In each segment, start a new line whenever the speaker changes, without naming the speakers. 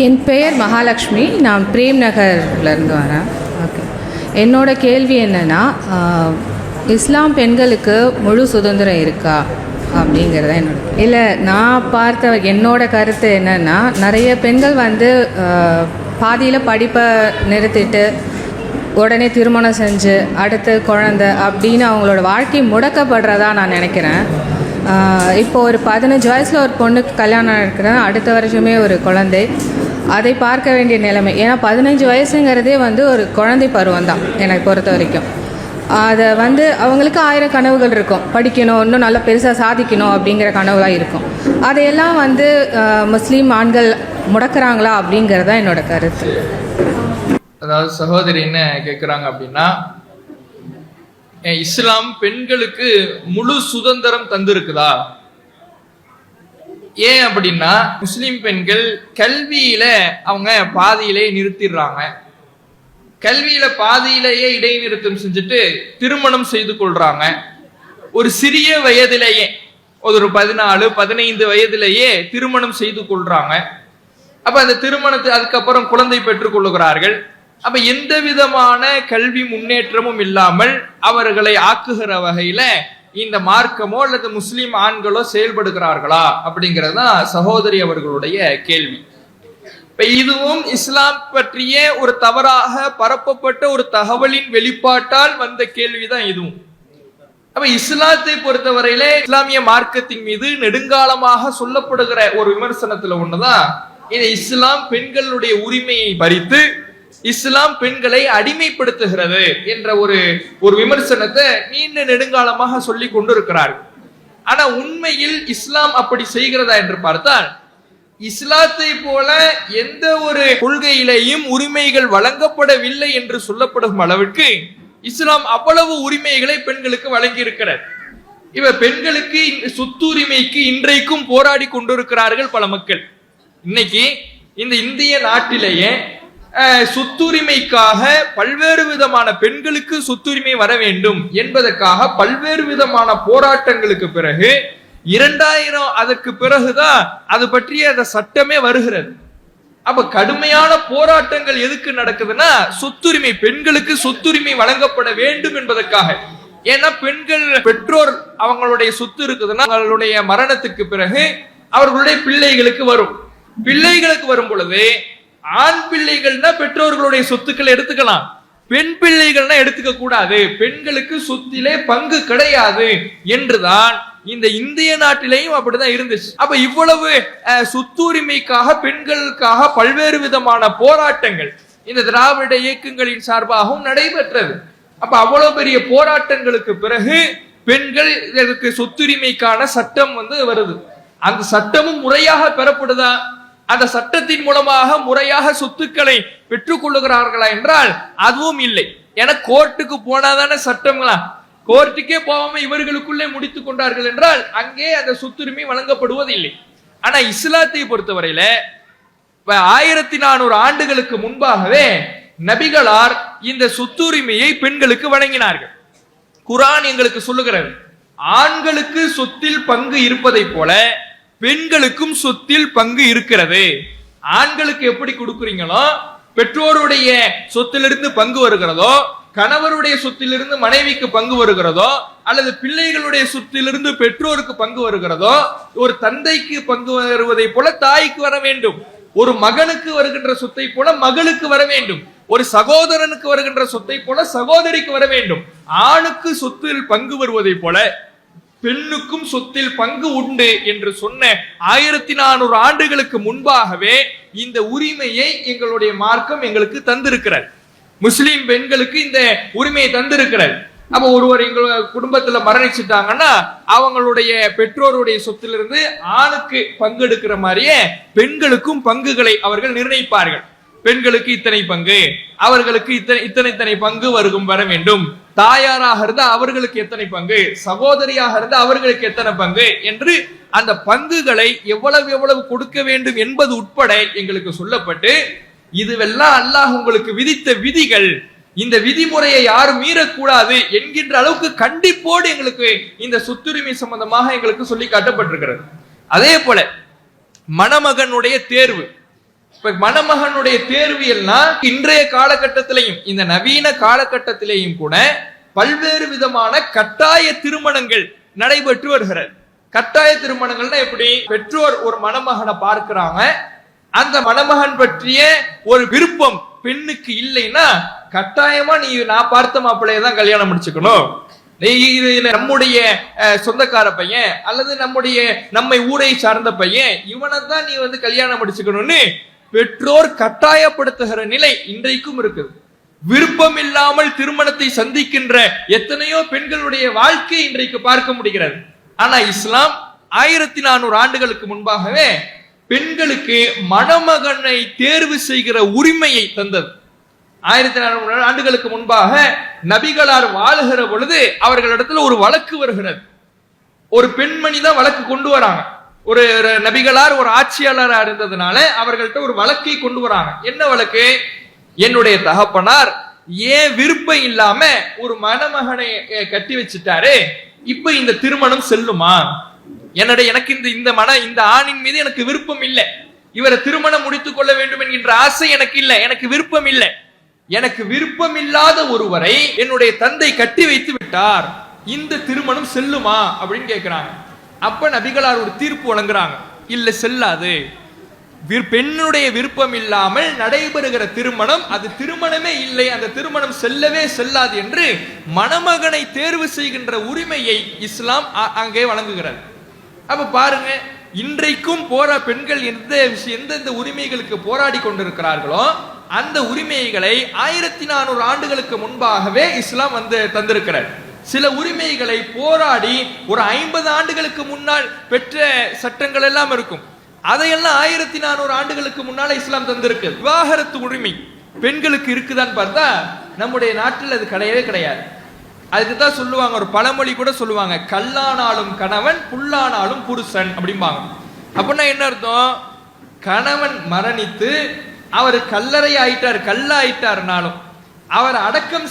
என் பெயர் மகாலட்சுமி. நான் பிரேம் நகர்லேருந்து வரேன். ஓகே, என்னோட கேள்வி என்னென்னா, இஸ்லாம் பெண்களுக்கு முழு சுதந்திரம் இருக்கா அப்படிங்கிறத என்னோட இல்லை. நான் பார்த்த என்னோட கருத்து என்னென்னா, நிறைய பெண்கள் பாதியில் படிப்பை நிறுத்திட்டு உடனே திருமணம் செஞ்சு அடுத்து குழந்தை அப்படின்னு அவங்களோட வாழ்க்கை முடக்கப்படுறதா நான் நினைக்கிறேன். இப்போ ஒரு 15 வயசில் ஒரு பொண்ணுக்கு கல்யாணம் இருக்கிறேன், அடுத்த வருஷமே ஒரு குழந்தை. அதை பார்க்க வேண்டிய நிலைமை. ஏன்னா 15 வயசுங்கிறதே ஒரு குழந்தை பருவம் தான் எனக்கு பொறுத்த வரைக்கும். அதை அவங்களுக்கு 1000 கனவுகள் இருக்கும். படிக்கணும், இன்னும் நல்லா பெருசாக சாதிக்கணும் அப்படிங்கிற கனவுலாம் இருக்கும். அதையெல்லாம் முஸ்லீம் ஆண்கள் முடக்கிறாங்களா அப்படிங்கிறது தான் என்னோட கருத்து.
அதாவது சகோதரி என்ன கேட்குறாங்க அப்படின்னா, இஸ்லாம் பெண்களுக்கு முழு சுதந்திரம் தந்திருக்குதா? ஏன் அப்படின்னா, முஸ்லிம் பெண்கள் கல்வியில அவங்க பாதியிலே நிறுத்திடுறாங்க. கல்வியில பாதியிலேயே இடைநிறுத்தம் செஞ்சுட்டு திருமணம் செய்து கொள்றாங்க. ஒரு சிறிய வயதிலேயே, ஒரு 14-15 வயதிலேயே திருமணம் செய்து கொள்றாங்க. அப்ப அந்த திருமணத்தை அதுக்கப்புறம் குழந்தை பெற்றுக் கொள்ளுகிறார்கள். அப்ப எந்த விதமான கல்வி முன்னேற்றமும் இல்லாமல் அவர்களை ஆக்குகிற வகையில இந்த மார்க்கமோ அல்லது முஸ்லிம் ஆண்களோ செயல்படுகிறார்களா அப்படிங்கறதுதான் சகோதரி அவர்களுடைய கேள்வி. இப்ப இதுவும் இஸ்லாம் பற்றிய ஒரு தவறாக பரப்பப்பட்ட ஒரு தகவலின் வெளிப்பாட்டால் வந்த கேள்விதான் இதுவும். அப்ப இஸ்லாத்தை பொறுத்தவரையில இஸ்லாமிய மார்க்கத்தின் மீது நெடுங்காலமாக சொல்லப்படுகிற ஒரு விமர்சனத்துல ஒண்ணுதான், இந்த இஸ்லாம் பெண்களுடைய உரிமையை பறித்து இஸ்லாம் பெண்களை அடிமைப்படுத்துகிறது என்ற ஒரு விமர்சனத்தை நீண்ட நெடுங்காலமாக சொல்லி கொண்டிருக்கிறார்கள். ஆனா உண்மையில் இஸ்லாம் அப்படி செய்கிறதா என்று பார்த்தால், இஸ்லாத்தை போல எந்த ஒரு கொள்கையிலேயும் உரிமைகள் வழங்கப்படவில்லை என்று சொல்லப்படும் அளவிற்கு இஸ்லாம் அவ்வளவு உரிமைகளை பெண்களுக்கு வழங்கி இருக்கிறார். பெண்களுக்கு சொத்துரிமைக்கு இன்றைக்கும் போராடி கொண்டிருக்கிறார்கள் பல மக்கள். இன்னைக்கு இந்த இந்திய நாட்டிலேயே சொத்துரிமைக்காக பல்வேறு விதமான பெண்களுக்கு சொத்துரிமை வர வேண்டும் என்பதற்காக பல்வேறு விதமான போராட்டங்களுக்கு பிறகு 2000 அதற்கு பிறகுதான் அது பற்றிய அந்த சட்டமே வருகிறது. அப்ப கடுமையான போராட்டங்கள் எதுக்கு நடக்குதுன்னா, சொத்துரிமை, பெண்களுக்கு சொத்துரிமை வழங்கப்பட வேண்டும் என்பதற்காக. ஏன்னா பெண்கள் பெற்றோர் அவங்களுடைய சொத்து இருக்குதுன்னா அவங்களுடைய மரணத்துக்கு பிறகு அவர்களுடைய பிள்ளைகளுக்கு வரும். பிள்ளைகளுக்கு வரும் பொழுது ஆண் பிள்ளைகள்னா பெற்றோர்களுடைய சொத்துக்களை எடுத்துக்கலாம், பெண் பிள்ளைகள்னா எடுத்துக்க கூடாது, பெண்களுக்கு சொத்திலே பங்கு கிடையாது என்றுதான் இந்த இந்திய நாட்டிலேயும் அப்படிதான் இருந்துச்சு. அப்ப இவ்வளவு சொத்துரிமைக்காக பெண்களுக்காக பல்வேறு விதமான போராட்டங்கள் இந்த திராவிட இயக்கங்களின் சார்பாகவும் நடைபெற்றது. அப்ப அவ்வளவு பெரிய போராட்டங்களுக்கு பிறகு பெண்கள் இதற்கு சொத்துரிமைக்கான சட்டம் வருது. அந்த சட்டமும் முறையாக பெறப்படுதா? அந்த சட்டத்தின் மூலமாக முறையாக சொத்துக்களை பெற்றுக் கொள்ளுகிறார்களா என்றால் அதுவும் இல்லை. ஏன்னா கோர்ட்டுக்கு போனாதானே சட்டங்களா, கோர்ட்டுக்கே போகாம இவர்களுக்குள்ளே முடித்துக் கொண்டார்கள் என்றால் அங்கே அந்த சொத்துரிமை வழங்கப்படுவதில்லை. ஆனா இஸ்லாத்தை பொறுத்தவரையில 1400 ஆண்டுகளுக்கு முன்பாகவே நபிகளார் இந்த சொத்துரிமையை பெண்களுக்கு வழங்கினார்கள். குர்ஆன் எங்களுக்கு சொல்லுகிறது, ஆண்களுக்கு சொத்தில் பங்கு இருப்பதை போல பெண்களுக்கும் சொத்தில் பங்கு இருக்கிறது. ஆண்களுக்கு எப்படி கொடுக்குறீங்களோ, பெற்றோருடைய சொத்திலிருந்து பங்கு வருகிறதோ, கணவருடைய சொத்திலிருந்து மனைவிக்கு பங்கு வருகிறதோ, அல்லது பிள்ளைகளுடைய சொத்திலிருந்து பெற்றோருக்கு பங்கு வருகிறதோ, ஒரு தந்தைக்கு பங்கு வருவதை போல தாய்க்கு வர வேண்டும். ஒரு மகனுக்கு வருகின்ற சொத்தை போல மகளுக்கு வர வேண்டும். ஒரு சகோதரனுக்கு வருகின்ற சொத்தை போல சகோதரிக்கு வர வேண்டும். ஆணுக்கு சொத்தில் பங்கு வருவதை போல பெண்ணுக்கும் சொத்தில் பங்கு உண்டு என்று சொன்ன 1400 ஆண்டுகளுக்கு முன்பாகவே இந்த உரிமையை எங்களுடைய மார்க்கம் எங்களுக்கு தந்திருக்கிறார். முஸ்லிம் பெண்களுக்கு இந்த உரிமையை தந்திருக்கிறார். அப்ப ஒருவர் எங்க குடும்பத்துல மரணிச்சுட்டாங்கன்னா அவங்களுடைய பெற்றோருடைய சொத்திலிருந்து ஆணுக்கு பங்கு எடுக்கிற மாதிரியே பெண்களுக்கும் பங்குகளை அவர்கள் நிர்ணயிப்பார்கள். பெண்களுக்கு இத்தனை பங்கு, அவர்களுக்கு இத்தனை பங்கு வர வேண்டும், தாயாராக இருந்தா அவர்களுக்கு எத்தனை பங்கு, சகோதரியாக இருந்தா அவர்களுக்கு எத்தனை பங்கு என்று அந்த பங்குகளை எவ்வளவு கொடுக்க வேண்டும் என்பது உட்பட எங்களுக்கு சொல்லப்பட்டு, இதுவெல்லாம் அல்லாஹ் உங்களுக்கு விதித்த விதிகள், இந்த விதிமுறையை யாரும் மீறக்கூடாது என்கின்ற அளவுக்கு கண்டிப்போடு எங்களுக்கு இந்த சொத்துரிமை சம்பந்தமாக எங்களுக்கு சொல்லி காட்டப்பட்டிருக்கிறது. அதே போல மணமகனுடைய தேர்வு, இப்ப மணமகனுடைய தேர்வு எல்லாம் இன்றைய காலகட்டத்திலையும் இந்த நவீன காலகட்டத்திலேயும் கூட பல்வேறு விதமான கட்டாய திருமணங்கள் நடைபெற்று வருகிறது. கட்டாய திருமணங்கள்னா எப்படி? பெற்றோர் ஒரு மணமகனை பார்க்கிறாங்க, அந்த மணமகன் பற்றிய ஒரு விருப்பம் பெண்ணுக்கு இல்லைன்னா கட்டாயமா நீ நான் பார்த்த மாப்பிள்ளைய தான் கல்யாணம் முடிச்சுக்கணும், நம்முடைய சொந்தக்கார பையன் அல்லது நம்மை ஊரை சார்ந்த பையன், இவனை தான் நீ கல்யாணம் முடிச்சுக்கணும்னு பெற்றோர் கட்டாயப்படுத்துகிற நிலை இன்றைக்கும் இருக்குது. விருப்பம் இல்லாமல் திருமணத்தை சந்திக்கின்ற எத்தனையோ பெண்களுடைய வாழ்க்கை இன்றைக்கு பார்க்க முடிகிறது. ஆனா இஸ்லாம் 1400 ஆண்டுகளுக்கு முன்பாகவே பெண்களுக்கு மணமகனை தேர்வு செய்கிற உரிமையை தந்தது. 1400 ஆண்டுகளுக்கு முன்பாக நபிகளார் வாழுகிற பொழுது அவர்களிடத்துல ஒரு வழக்கு வருகிறது. ஒரு பெண்மணி தான் வழக்கு கொண்டு வராங்க. ஒரு நபிகளார் ஒரு ஆட்சியாளரா இருந்ததுனால அவர்கள்ட்ட ஒரு வழக்கை கொண்டு வராங்க. என்ன வழக்கு? என்னுடைய தகப்பனார் ஏன் விருப்பம் இல்லாம ஒரு மணமகனை கட்டி வச்சுட்டாரு, இப்ப இந்த திருமணம் செல்லுமா? எனக்கு இந்த ஆணின் மீது எனக்கு விருப்பம் இல்லை, இவரை திருமணம் முடித்துக் கொள்ள வேண்டும் என்கின்ற ஆசை எனக்கு இல்லை, எனக்கு விருப்பம் இல்லை. எனக்கு விருப்பம் இல்லாத ஒருவரை என்னுடைய தந்தை கட்டி வைத்து விட்டார், இந்த திருமணம் செல்லுமா அப்படின்னு கேட்கிறாங்க. அப்ப நபிகளார் ஒரு தீர்ப்பு வழங்குறாங்க, இல்ல செல்லாது. பெண்ணுடைய விருப்பம் இல்லாமல் நடைபெறுகிற திருமணம் அது திருமணமே இல்லை, அந்த திருமணம் செல்லவே செல்லாது என்று மணமகனை தேர்வு செய்கின்ற உரிமையை இஸ்லாம் அங்கே வழங்குகிறது. அப்ப பாருங்க, இன்றைக்கும் பெண்கள் எந்தெந்த உரிமைகளுக்கு போராடி கொண்டிருக்கிறார்களோ அந்த உரிமைகளை 1400 ஆண்டுகளுக்கு முன்பாகவே இஸ்லாம் தந்திருக்கிறார். சில உரிமைகளை போராடி ஒரு 50 ஆண்டுகளுக்கு முன்னால் பெற்ற சட்டங்கள் எல்லாம் இருக்கும், அதையெல்லாம் 1400 ஆண்டுகளுக்கு முன்னால இஸ்லாம் தந்திருக்கு. விவாகரத்து உரிமை பெண்களுக்கு இருக்குதான்னு பார்த்தா நம்முடைய நாட்டில் அது கிடையவே கிடையாது. அதுக்குதான் சொல்லுவாங்க, ஒரு பழமொழி கூட சொல்லுவாங்க, கல்லானாலும் கணவன் புல்லானாலும் புருஷன் அப்படிம்பாங்க. அப்படின்னா என்ன அர்த்தம்? கணவன் மரணித்து அவர் கல்லறை ஆயிட்டார், கல்லாயிட்டார்னாலும் அவர் அடக்கம்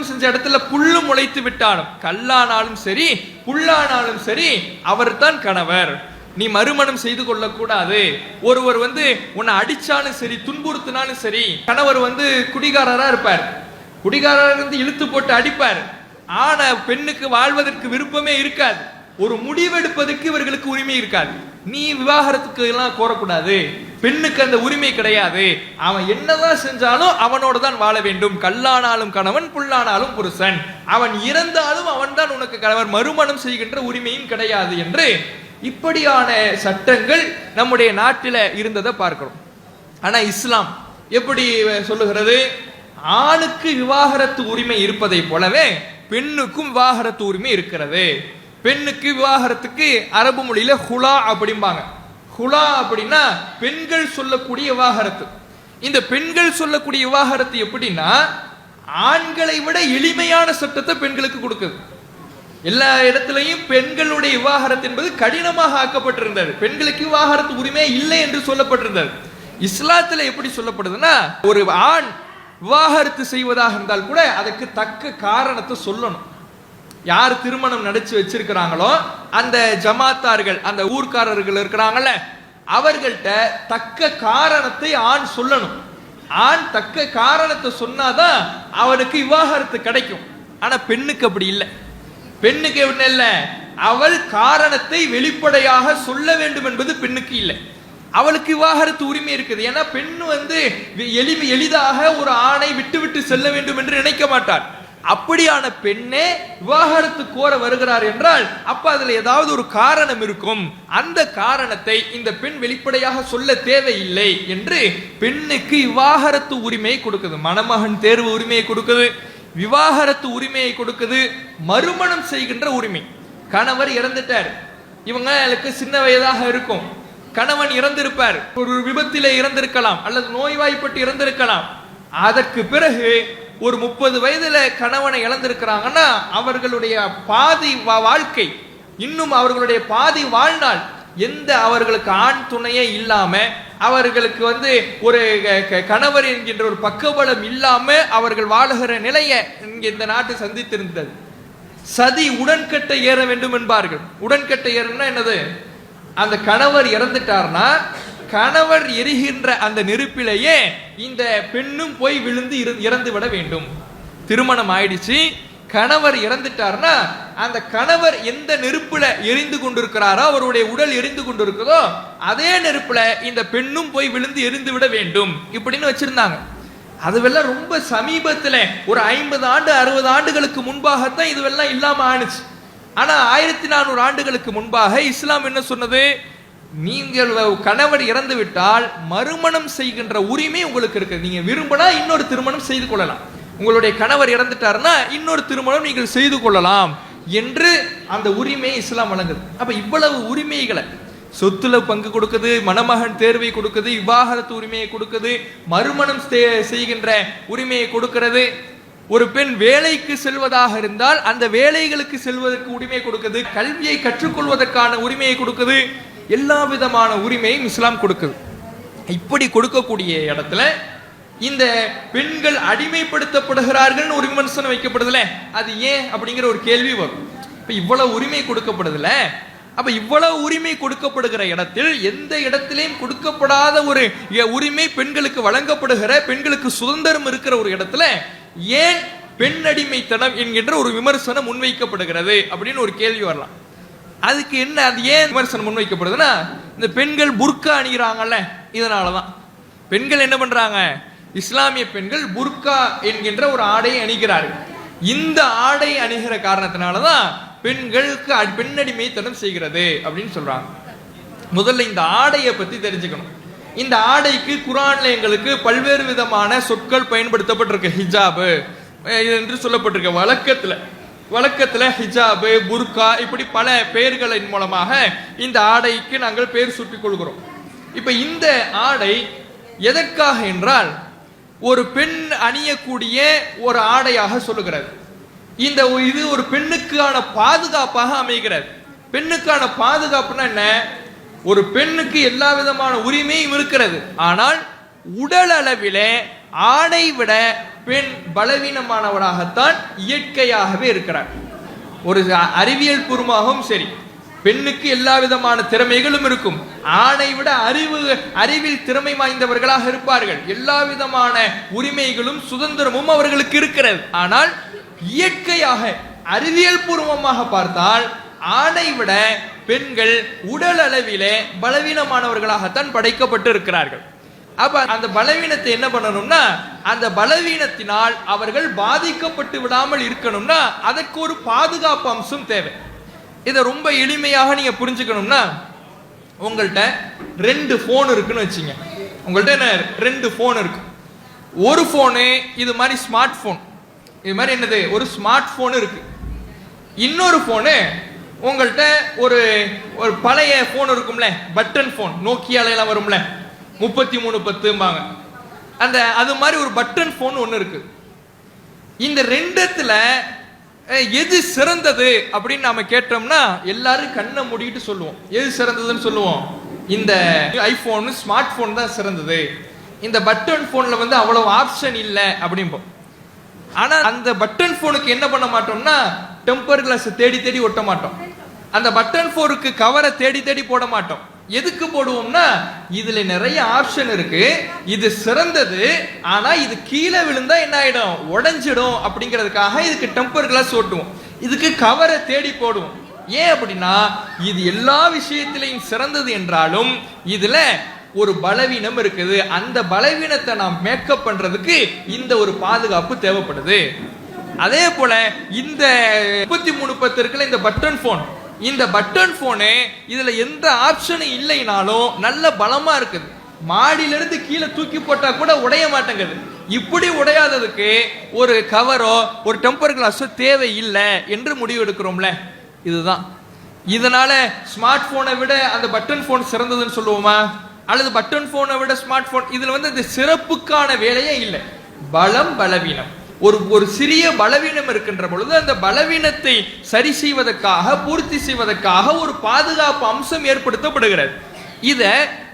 செஞ்ச இடத்துல புல்லு முளைத்து விட்டாலும், கல்லானாலும் சரி புல்லானாலும் சரி அவர் தான் கணவர். நீ மறுமணம் செய்து கொள்ள கூடாது. ஒருவர் உன்னை அடிச்சாலும் சரி துன்புறுத்தினாலும் சரி, கணவர் குடிகாரரா இருப்பார், குடிகாரர் இழுத்து போட்டு அடிப்பார், ஆனா பெண்ணுக்கு வாழ்வதற்கு விருப்பமே இருக்காது, ஒரு முடிவெடுப்பதற்கு இவர்களுக்கு உரிமை இருக்காது. நீ விவாகரத்துக்கு எல்லாம் கோரக்கூடாது, பெண்ணுக்கு அந்த உரிமை கிடையாது, அவன் என்னதான் செஞ்சாலும் அவனோட தான் வாழ வேண்டும், கல்லானாலும் கணவன் புல்லானாலும் புருஷன், அவன் இறந்தாலும் அவன் தான் உனக்கு கணவர், மறுமணம் செய்கின்ற உரிமையும் கிடையாது என்று இப்படியான சட்டங்கள் நம்முடைய நாட்டில இருந்ததை பார்க்கிறோம். ஆனா இஸ்லாம் எப்படி சொல்லுகிறது? ஆணுக்கு விவாகரத்து உரிமை இருப்பதை போலவே பெண்ணுக்கும் விவாகரத்து உரிமை இருக்கிறது. பெண்ணுக்கு விவாகரத்துக்கு அரபு மொழியில ஹுலா அப்படிம்பாங்க. ஹுலா அப்படின்னா பெண்கள் சொல்லக்கூடிய விவாகரத்து. இந்த பெண்கள் சொல்லக்கூடிய விவாகரத்து எப்படின்னா ஆண்களை விட எளிமையான சட்டத்தை பெண்களுக்கு கொடுக்குது. எல்லா இடத்திலையும் பெண்களுடைய விவாகரத்து என்பது கடினமாக ஆக்கப்பட்டிருந்தது, பெண்களுக்கு விவாகரத்து உரிமை இல்லை என்று சொல்லப்பட்டிருந்தது. இஸ்லாத்துல எப்படி சொல்லப்படுதுன்னா, ஒரு ஆண் விவாகரத்து செய்வதாக இருந்தால் கூட அதற்கு தக்க காரணத்தை சொல்லணும். யார் திருமணம் நடத்தி வச்சிருக்கிறாங்களோ அந்த ஜமாத்தார்கள், அந்த ஊர்க்காரர்கள் இருக்கிறாங்கல்ல, அவர்கள்ட்ட தக்க காரணத்தை ஆண் சொல்லணும். ஆண் தக்க காரணத்தை சொன்னாதான் அவனுக்கு விவாகரத்து கிடைக்கும். ஆனா பெண்ணுக்கு அப்படி இல்லை. பெண்ணுக்கு என்ன இல்லை, அவள் காரணத்தை வெளிப்படையாக சொல்ல வேண்டும் என்பது பெண்ணுக்கு இல்லை. அவளுக்கு விவாகரத்து உரிமை இருக்குது. ஏன்னா பெண் எளிதாக ஒரு ஆணை விட்டு விட்டு செல்ல வேண்டும் என்று நினைக்க மாட்டாள். அப்படியான பெண்ணே விவாகரத்து கோர வருகிறார் என்றால் அப்ப அதுல ஏதாவது ஒரு காரணம் இருக்கும். அந்த காரணத்தை இந்த பெண் வெளிப்படையாக சொல்ல தேவையில்லை என்று பெண்ணுக்கு விவாகரத்து உரிமையை கொடுக்குது. மணமகன் தேர்வு உரிமையை கொடுக்குது, விவாகரத்து உரிமையை கொடுக்குது, மறுமணம் செய்கின்ற உரிமை. கணவர் இறந்துட்டார், இவங்களுக்கு சின்ன வயதாக இருக்கும், கணவன் இறந்திருப்பார், ஒரு விபத்திலே இறந்திருக்கலாம் அல்லது நோய்வாய்ப்பட்டு இறந்திருக்கலாம். அதற்கு பிறகு ஒரு 30 வயதுல கணவனை இழந்திருக்கிறாங்கன்னா அவர்களுடைய பாதி வாழ்க்கை, இன்னும் அவர்களுடைய பாதி வாழ்நாள் அவர்களுக்கு ஆண் துணையே இல்லாம, அவர்களுக்கு ஒரு கணவர் என்கின்ற ஒரு பக்கபலம் இல்லாம அவர்கள் வாழுகிற நிலையை இந்த நாட்டு சந்தித்திருந்தது. சதி உடன்கட்டை ஏற வேண்டும் என்பார்கள். உடன்கட்டை ஏறணும்னா என்னது? அந்த கணவர் இறந்துட்டார்னா கணவர் எரிகின்ற அந்த நெருப்பிலேயே இந்த பெண்ணும் போய் விழுந்து இறந்து விட வேண்டும். திருமணம் ஆயிடுச்சு, கணவர் இறந்துட்டார்னா அந்த கணவர் எந்த நெருப்புல எரிந்து கொண்டிருக்கிறாரோ, அவருடைய உடல் எரிந்து கொண்டிருக்கிறதோ அதே நெருப்புல இந்த பெண்ணும் போய் விழுந்து எரிந்து விட வேண்டும் இப்படின்னு வச்சிருந்தாங்க. அதுவெல்லாம் ரொம்ப சமீபத்துல ஒரு 50 ஆண்டு 60 ஆண்டுகளுக்கு முன்பாகத்தான் இதுவெல்லாம் இல்லாம ஆணுச்சு. ஆனா 1400 ஆண்டுகளுக்கு முன்பாக இஸ்லாம் என்ன சொன்னது? நீங்கள் கணவர் இறந்து விட்டால் மறுமணம் செய்கின்ற உரிமை உங்களுக்கு இருக்கு. நீங்க விரும்பினா இன்னொரு திருமணம் செய்து கொள்ளலாம். உங்களுடைய கணவர் இறந்துட்டாருன்னா இன்னொரு திருமணம் நீங்கள் செய்து கொள்ளலாம் என்று அந்த உரிமையை இஸ்லாம் வழங்குது. அப்ப இவ்வளவு உரிமைகளை, சொத்துல பங்கு கொடுக்குது, மணமகன் தேர்வை கொடுக்குது, விவாகரத்து உரிமையை கொடுக்குது, மறுமணம் செய்கின்ற உரிமையை கொடுக்கிறது. ஒரு பெண் வேலைக்கு செல்வதாக இருந்தால் அந்த வேலைகளுக்கு செல்வதற்கு உரிமை கொடுக்குது, கல்வியை கற்றுக்கொள்வதற்கான உரிமையை கொடுக்குது, எல்லா விதமான உரிமையும் இஸ்லாம் கொடுக்குது. இப்படி கொடுக்கக்கூடிய இடத்துல இந்த பெண்கள் அடிமைப்படுத்தப்படுகிறார்கள் ஒரு விமர்சனம் வைக்கப்படுதுல, அது ஏன் அப்படிங்கிற ஒரு கேள்வி வரும். இப்ப இவ்வளவு உரிமை கொடுக்கப்படுதுல, அப்ப இவ்வளவு உரிமை கொடுக்கப்படுகிற இடத்தில் எந்த இடத்திலையும் கொடுக்கப்படாத ஒரு உரிமை பெண்களுக்கு வழங்கப்படுகிற, பெண்களுக்கு சுதந்திரம் இருக்கிற ஒரு இடத்துல ஏன் பெண் அடிமைத்தனம் என்கின்ற ஒரு விமர்சனம் முன்வைக்கப்படுகிறது அப்படின்னு ஒரு கேள்வி வரலாம். அதுக்கு என்ன, அது ஏன் விமர்சனம் முன்வைக்கப்படுதுன்னா, இந்த பெண்கள் புர்கா அணிகிறாங்கல்ல, இதனாலதான். பெண்கள் என்ன பண்றாங்க? இஸ்லாமிய பெண்கள் புர்கா என்கின்ற ஒரு ஆடையை அணிகிறார்கள். இந்த ஆடை அணிகிற காரணத்தினாலதான் பெண்களுக்கு பெண்ணடிமைத்தனம் செய்கிறது அப்படின்னு சொல்றாங்க. முதல்ல இந்த ஆடையை பத்தி தெரிஞ்சுக்கணும். இந்த ஆடைக்கு குர்ஆன்ல எங்களுக்கு பல்வேறு விதமான சொற்கள் பயன்படுத்தப்பட்டிருக்கு. ஹிஜாபு என்று சொல்லப்பட்டிருக்க வழக்கத்துல ஹிஜாபு, புர்கா, இப்படி பல பெயர்களின் மூலமாக இந்த ஆடைக்கு நாங்கள் பெயர் சூட்டிக் கொள்கிறோம். இப்ப இந்த ஆடை எதற்காக என்றால் ஒரு பெண் அணியக்கூடிய ஒரு ஆடையாக சொல்லுகிறது. இது ஒரு பெண்ணுக்கான பாதுகாப்பாக அமைகிறது. பெண்ணுக்கான பாதுகாப்புனா என்ன? ஒரு பெண்ணுக்கு எல்லா விதமான உரிமையும் இருக்கிறது. ஆனால் உடல் அளவிலே ஆணை விட பெண் பலவீனமானவராகத்தான் இயற்கையாகவே இருக்கிறார். ஒரு அறிவியல் பூர்வமாகவும் சரி, பெண்ணுக்கு எல்லா விதமான திறமைகளும் இருக்கும். ஆணை விட அறிவில் திறமை வாய்ந்தவர்களாக இருப்பார்கள். எல்லா விதமான உரிமைகளும் சுதந்திரமும் அவர்களுக்கு இருக்கிறது. ஆனால் இயற்கையாக அறிவியல் பூர்வமாக பார்த்தால் ஆணை விட பெண்கள் உடல் அளவிலே பலவீனமானவர்களாகத்தான் படைக்கப்பட்டு இருக்கிறார்கள். அப்ப அந்த பலவீனத்தை என்ன பண்ணணும்னா, அந்த பலவீனத்தினால் அவர்கள் பாதிக்கப்பட்டு விடாமல் இருக்கணும்னா அதற்கு ஒரு பாதுகாப்பு அம்சம் தேவை. இதை ரொம்ப எளிமையாக நீங்க புரிஞ்சுக்கணும்னா, உங்கள்கிட்ட 2 போன் இருக்குன்னு வச்சுங்க. உங்கள்கிட்ட என்ன 2 போன் இருக்கு. ஒரு போனு இது மாதிரி ஸ்மார்ட் போன், இது மாதிரி என்னது ஒரு ஸ்மார்ட் போன் இருக்கு. இன்னொரு போனு உங்கள்கிட்ட ஒரு பழைய போன் இருக்கும்ல, பட்டன் போன், நோக்கியால எல்லாம் வரும்ல, 3310 அந்த அது மாதிரி ஒரு பட்டன் போன் ஒன்று இருக்கு. இந்த ரெண்டுத்துல எது சிறந்தது அப்படின்னு நாம கேட்டோம்னா எல்லாரும் கண்ணை மூடிட்டு சொல்லுவோம். எது சிறந்ததுன்னு சொல்லுவோம்? இந்த ஐபோன் ஸ்மார்ட் போன் தான் சிறந்தது. இந்த பட்டன் போன்ல அவ்வளவு ஆப்ஷன் இல்லை அப்படிம்போம். ஆனா அந்த பட்டன் போனுக்கு என்ன பண்ண மாட்டோம்னா, டெம்பர் கிளாஸ் தேடி தேடி ஒட்ட மாட்டோம். அந்த பட்டன் போனுக்கு கவரை தேடி தேடி போட மாட்டோம். எதுக்கு போடுவோம்னா, இதுல நிறைய ஆப்ஷன் இருக்கு, இது சிறந்தது, ஆனா இது கீழே விழுந்தா என்ன ஆயிடும், உடைஞ்சிடும் அப்படிங்கிறதுக்காக இதுக்கு டெம்பர் கிளாஸ் ஓட்டுவோம், இதுக்கு கவரை தேடி போடுவோம். ஏன் அப்படின்னா, இது எல்லா விஷயத்திலையும் சிறந்தது என்றாலும் இதுல ஒரு பலவீனம் இருக்குது. அந்த பலவீனத்தை நாம் மேக்கப் பண்றதுக்கு இந்த ஒரு பாதுகாப்பு தேவைப்படுது. அதே போல இந்த 3310 இருக்குல்ல இந்த பட்டன் போன், இந்த பட்டன் போனு இதுல எந்த ஆப்ஷனும் இல்லைனாலும் நல்ல பலமா இருக்குது. மாடியிலிருந்து கீழே தூக்கி போட்டா கூட உடைய மாட்டேங்குது. இப்படி உடையாததுக்கு ஒரு கவரோ ஒரு டெம்பர் கிளாஸோ தேவை இல்லை என்று முடிவு எடுக்கிறோம்ல, இதுதான். இதனால ஸ்மார்ட் போனை விட அந்த பட்டன் போன் சிறந்ததுன்னு சொல்லுவோமா? அல்லது பட்டன் போனை விட ஸ்மார்ட் போன், இதுல இந்த சிறப்புக்கான வேலையே இல்லை. பலம் பலவீனம், ஒரு சிறிய பலவீனம் இருக்கின்ற பொழுது அந்த பலவீனத்தை சரி செய்வதற்காக, பூர்த்தி செய்வதற்காக ஒரு பாதுகாப்பு அம்சம் ஏற்படுத்தப்படுகிறது. இத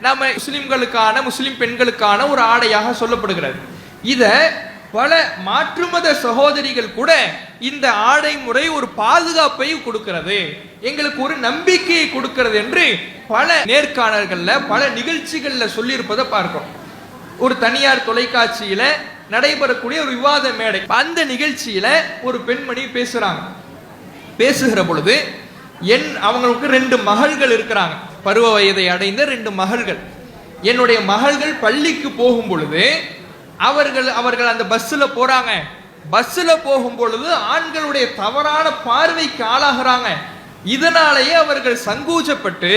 நம்ம முஸ்லிம்களுக்கான, முஸ்லிம் பெண்களுக்கான ஒரு ஆடையாக சொல்லப்படுகிறது. இத பல மாற்று மத சகோதரிகள் கூட இந்த ஆடை முறை ஒரு பாதுகாப்பை கொடுக்கிறது, எங்களுக்கு ஒரு நம்பிக்கையை கொடுக்கிறது என்று பல நேர்காணல்கள்ல பல நிகழ்ச்சிகள்ல சொல்லியிருப்பதை பார்க்கிறோம். ஒரு தனியார் தொலைக்காட்சியில நடைபெறக்கூடிய ஒரு விவாத மேடை, அந்த நிகழ்ச்சியில ஒரு பெண்மணி பேசுகிற பொழுது அவங்களுக்கு 2 மகள்கள் இருக்கிறாங்க, பருவ வயதை அடைந்த 2 மகள்கள். என்னுடைய மகள்கள் பள்ளிக்கு போகும் பொழுது அவர்கள் அந்த பஸ்ல போறாங்க. பஸ்ல போகும் பொழுது ஆண்களுடைய தவறான பார்வைக்கு ஆளாகிறாங்க. இதனாலேயே அவர்கள் சங்கூச்சப்பட்டு,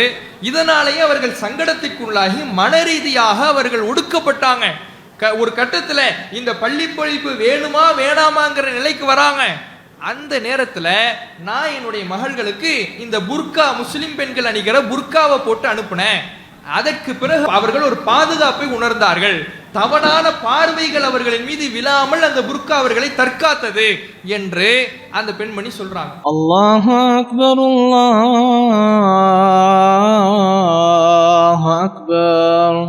இதனாலேயே அவர்கள் சங்கடத்திற்குள்ளாகி மன ரீதியாக அவர்கள் ஒடுக்கப்பட்டாங்க. ஒரு கட்டத்துல இந்த பள்ளி படிப்பு வேணுமா வேணாமாங்கிற நிலைக்கு வராங்க. அந்த நேரத்துல நான் என்னுடைய மகள்களுக்கு இந்த புர்கா, முஸ்லிம் பெண்கள் அணிகிற புர்காவை போட்டு அனுப்புனேன். அதற்கு பிறகு அவர்கள் ஒரு பாதுகாப்பை உணர்ந்தார்கள். தவறான பார்வைகள் அவர்களின் மீது விழாமல் அந்த புர்கா அவர்களை தற்காத்தது என்று அந்த பெண்மணி சொல்றாங்க.
அல்லாஹு அக்பர், அல்லாஹு அக்பர்.